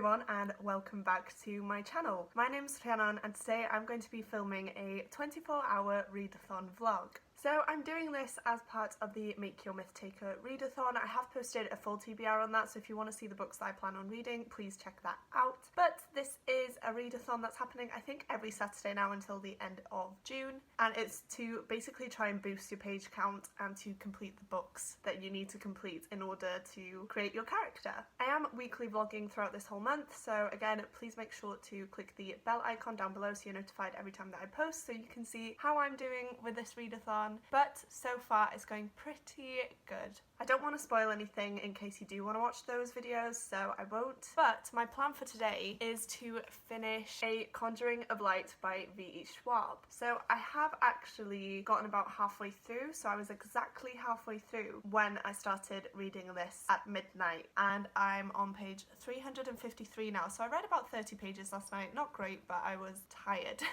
everyone and welcome back to my channel. My name's Readathon and today I'm going to be filming a 24-hour readathon vlog. So I'm doing this as part of the Make Your MythTaker Readathon. I have posted a full TBR on that, so if you want to see the books that I plan on reading, please check that out. But this is a readathon that's happening, I think, every Saturday now until the end of June, and it's to basically try and boost your page count and to complete the books that you need to complete in order to create your character. I am weekly vlogging throughout this whole month, so again, please make sure to click the bell icon down below so you're notified every time that I post, so you can see how I'm doing with this readathon. But so far it's going pretty good. I don't want to spoil anything in case you do want to watch those videos, so I won't. But my plan for today is to finish A Conjuring of Light by V.E. Schwab. So I have actually gotten about halfway through, so I was exactly halfway through when I started reading this at midnight, and I'm on page 353 now. So I read about 30 pages last night, not great, but I was tired.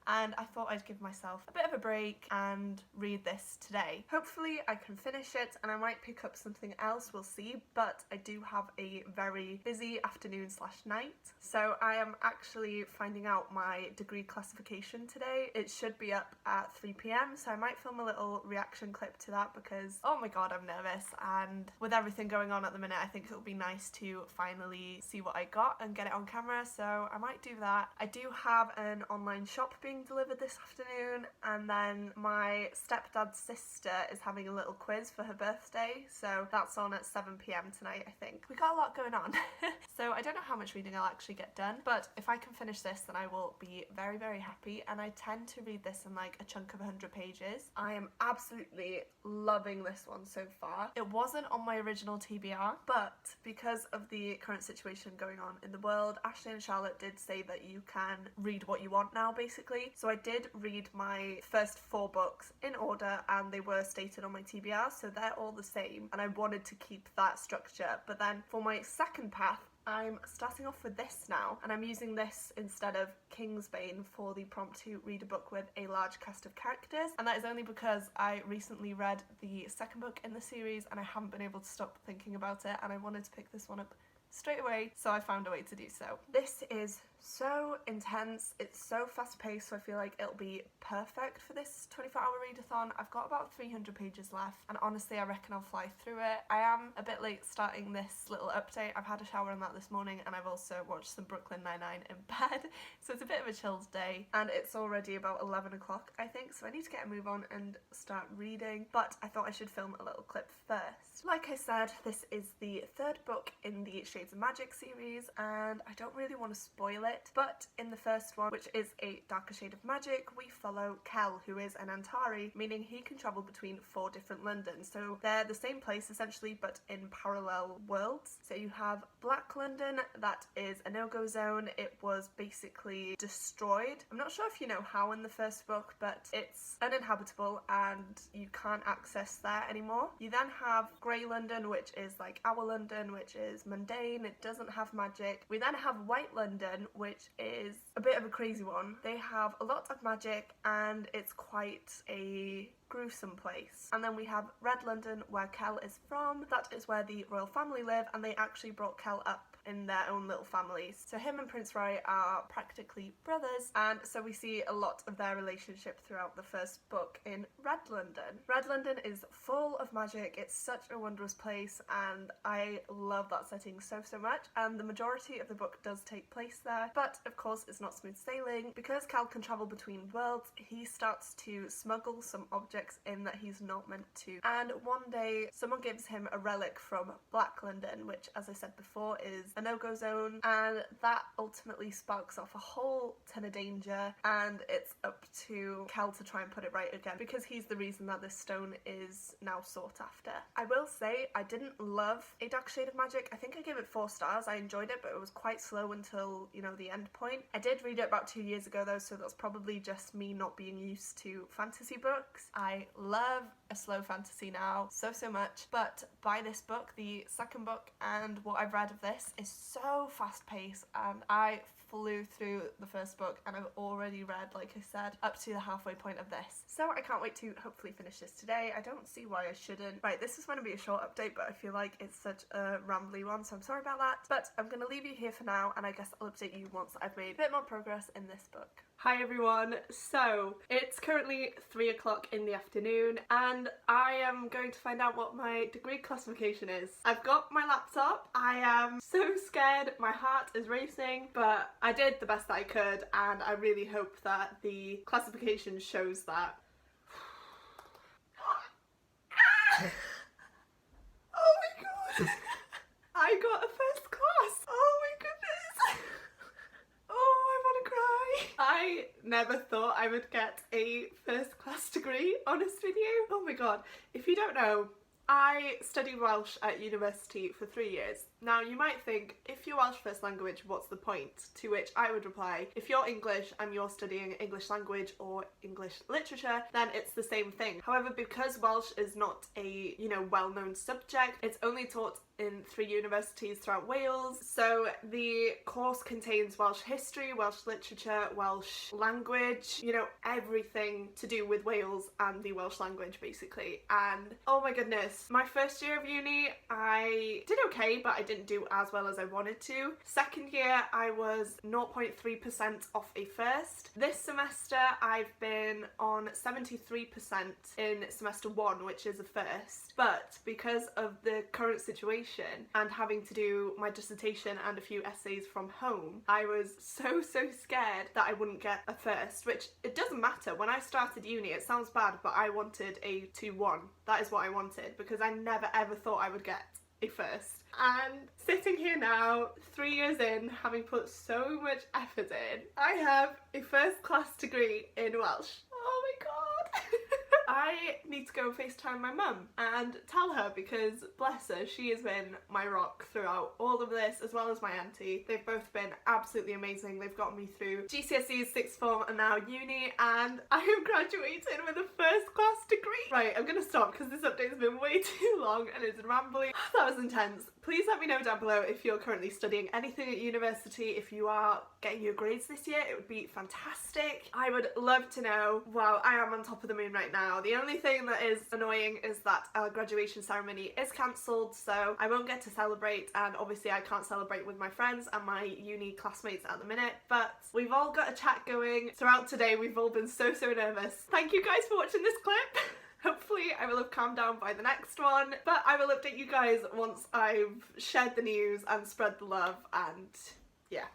And I thought I'd give myself a bit of a break and read this today. Hopefully I can finish it and I might pick up something else, we'll see, but I do have a very busy afternoon / night. So I am actually finding out my degree classification today. It should be up at 3 PM, so I might film a little reaction clip to that because, oh my god, I'm nervous, and with everything going on at the minute I think it would be nice to finally see what I got and get it on camera, so I might do that. I do have an online shop being delivered this afternoon, and then my stepdad's sister is having a little quiz for her birthday, so that's on at 7 PM tonight, I think. We got a lot going on. So I don't know how much reading I'll actually get done, but if I can finish this then I will be very, very happy, and I tend to read this in like a chunk of 100 pages. I am absolutely loving this one so far. It wasn't on my original TBR, but because of the current situation going on in the world, Ashleigh and Charlotte did say that you can read what you want now, basically. So I did read my first 4 books in order and they were stated on my TBR, so they're all the same, and I wanted to keep that structure. But then for my second path, I'm starting off with this now, and I'm using this instead of Kingsbane for the prompt to read a book with a large cast of characters, and that is only because I recently read the second book in the series and I haven't been able to stop thinking about it, and I wanted to pick this one up straight away, so I found a way to do so. This is so intense, it's so fast paced, so I feel like it'll be perfect for this 24-hour readathon. I've got about 300 pages left, and honestly I reckon I'll fly through it. I am a bit late starting this little update. I've had a shower on that this morning, and I've also watched some Brooklyn Nine-Nine in bed, so it's a bit of a chilled day, and it's already about 11 o'clock I think, so I need to get a move on and start reading, but I thought I should film a little clip first. Like I said, this is the 3rd book in the Shades of Magic series, and I don't really want to spoil it, but in the first one, which is A Darker Shade of Magic, we follow Kel, who is an Antari, meaning he can travel between 4 different Londons. So they're the same place essentially, but in parallel worlds. So you have Black London, that is a no-go zone. It was basically destroyed. I'm not sure if you know how in the first book, but it's uninhabitable and you can't access there anymore. You then have Grey London, which is like our London, which is mundane, it doesn't have magic. We then have White London, which is a bit of a crazy one. They have a lot of magic and it's quite a gruesome place. And then we have Red London, where Kel is from. That is where the royal family live, and they actually brought Kel up in their own little families. So him and Prince Roy are practically brothers, and so we see a lot of their relationship throughout the first book in Red London. Red London is full of magic, it's such a wondrous place, and I love that setting so much, and the majority of the book does take place there, but of course it's not smooth sailing. Because Cal can travel between worlds, he starts to smuggle some objects in that he's not meant to, and one day someone gives him a relic from Black London, which, as I said before, is a no-go zone, and that ultimately sparks off a whole ton of danger, and it's up to Kel to try and put it right again, because he's the reason that this stone is now sought after. I will say I didn't love A Dark Shade of Magic. I think I gave it 4 stars. I enjoyed it, but it was quite slow until, you know, the end point. I did read it about 2 years ago though, so that's probably just me not being used to fantasy books. I I love a slow fantasy now so much, but by this book, the second book, and what I've read of this is so fast paced, and I flew through the first book and I've already read, like I said, up to the halfway point of this. So I can't wait to hopefully finish this today. I don't see why I shouldn't. Right, this is going to be a short update, but I feel like it's such a rambly one, so I'm sorry about that. But I'm going to leave you here for now, and I guess I'll update you once I've made a bit more progress in this book. Hi everyone, so it's currently 3 o'clock in the afternoon and I am going to find out what my degree classification is. I've got my laptop, I am so scared, my heart is racing, but I did the best that I could and I really hope that the classification shows that. Oh my god! I got a first class! Oh my goodness! Oh, I want to cry! I never thought I would get a first class degree, honest with you. Oh my god, if you don't know, I studied Welsh at university for 3 years. Now you might think, if you're Welsh first language, what's the point? To which I would reply, if you're English and you're studying English language or English literature, then it's the same thing. However, because Welsh is not a, well-known subject, it's only taught in 3 universities throughout Wales. So the course contains Welsh history, Welsh literature, Welsh language, everything to do with Wales and the Welsh language basically. And oh my goodness, my first year of uni, I did okay, but I didn't do as well as I wanted to. Second year, I was 0.3% off a first. This semester, I've been on 73% in semester 1, which is a first. But because of the current situation and having to do my dissertation and a few essays from home, I was so scared that I wouldn't get a first, which it doesn't matter. When I started uni, it sounds bad, but I wanted a 2-1. That is what I wanted because I never ever thought I would get a first. And sitting here now, 3 years in, having put so much effort in, I have a first class degree in Welsh. Oh my god! I need to go and FaceTime my mum and tell her because, bless her, she has been my rock throughout all of this, as well as my auntie. They've both been absolutely amazing. They've got me through GCSEs, sixth form and now uni, and I have graduated with a first class degree. Right, I'm gonna stop because this update has been way too long and it's rambly. That was intense. Please let me know down below if you're currently studying anything at university. If you are getting your grades this year, it would be fantastic. I would love to know. Wow, I am on top of the moon right now. The only thing that is annoying is that our graduation ceremony is cancelled, so I won't get to celebrate, and obviously I can't celebrate with my friends and my uni classmates at the minute, but we've all got a chat going throughout today. We've all been so nervous. Thank you guys for watching this clip. Hopefully I will have calmed down by the next one, but I will update you guys once I've shared the news and spread the love, and yeah.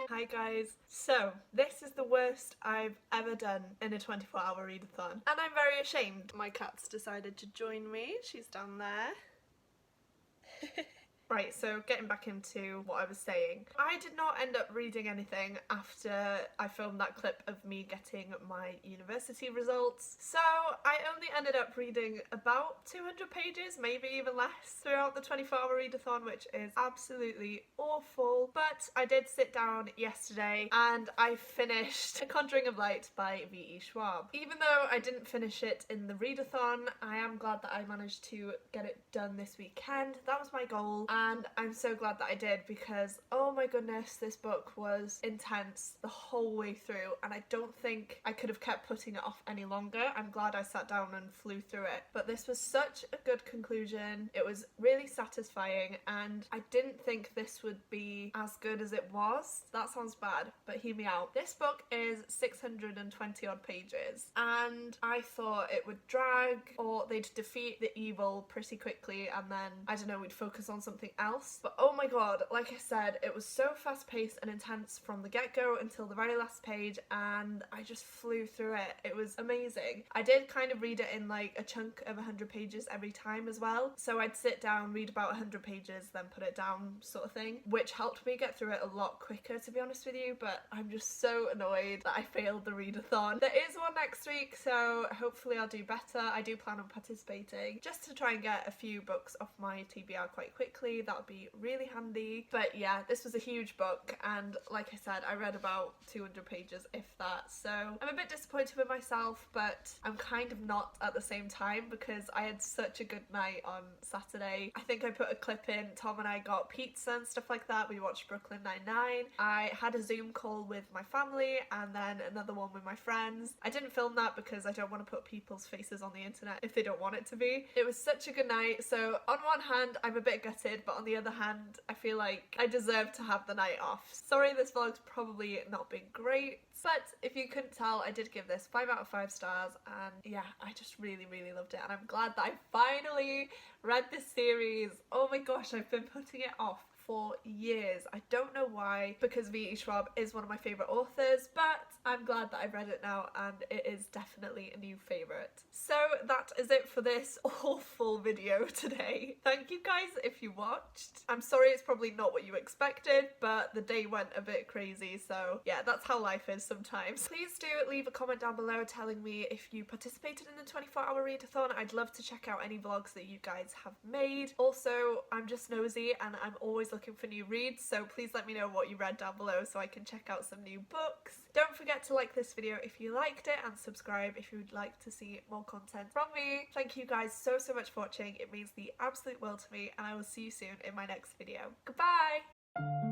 Hi guys, so this is the worst I've ever done in a 24-hour readathon, and I'm very ashamed. My cat's decided to join me, she's down there. Right, so getting back into what I was saying. I did not end up reading anything after I filmed that clip of me getting my university results. So I only ended up reading about 200 pages, maybe even less, throughout the 24-hour readathon, which is absolutely awful. But I did sit down yesterday and I finished A Conjuring of Light by V.E. Schwab. Even though I didn't finish it in the readathon, I am glad that I managed to get it done this weekend. That was my goal. And I'm so glad that I did because, oh my goodness, this book was intense the whole way through and I don't think I could have kept putting it off any longer. I'm glad I sat down and flew through it. But this was such a good conclusion. It was really satisfying and I didn't think this would be as good as it was. That sounds bad, but hear me out. This book is 620 odd pages and I thought it would drag or they'd defeat the evil pretty quickly and then, I don't know, we'd focus on something else. But oh my god, like I said, it was so fast paced and intense from the get-go until the very last page, and I just flew through it. It was amazing. I did kind of read it in like a chunk of 100 pages every time as well, so I'd sit down, read about 100 pages, then put it down sort of thing, which helped me get through it a lot quicker, to be honest with you. But I'm just so annoyed that I failed the readathon. There is one next week, so hopefully I'll do better. I do plan on participating just to try and get a few books off my TBR quite quickly. That would be really handy. But yeah, this was a huge book, and like I said, I read about 200 pages, if that, so I'm a bit disappointed with myself, but I'm kind of not at the same time because I had such a good night on Saturday. I think I put a clip in. Tom and I got pizza and stuff like that. We watched Brooklyn Nine-Nine. I had a Zoom call with my family and then another one with my friends. I didn't film that because I don't want to put people's faces on the internet if they don't want it to be. It was such a good night, so on one hand I'm a bit gutted, but on the other hand I feel like I deserve to have the night off. Sorry, this vlog's probably not been great, but if you couldn't tell, I did give this 5 out of 5 stars, and yeah, I just really loved it, and I'm glad that I finally read this series. Oh my gosh, I've been putting it off for years. I don't know why, because V.E. Schwab is one of my favourite authors, but I'm glad that I've read it now, and it is definitely a new favourite. So that is it for this awful video today. Thank you guys if you watched. I'm sorry it's probably not what you expected, but the day went a bit crazy, so yeah, that's how life is sometimes. Please do leave a comment down below telling me if you participated in the 24-hour readathon. I'd love to check out any vlogs that you guys have made. Also, I'm just nosy and I'm always looking for new reads, so please let me know what you read down below so I can check out some new books. Don't forget to like this video if you liked it, and subscribe if you would like to see more content from me. Thank you guys so much for watching. It means the absolute world to me, and I will see you soon in my next video. Goodbye!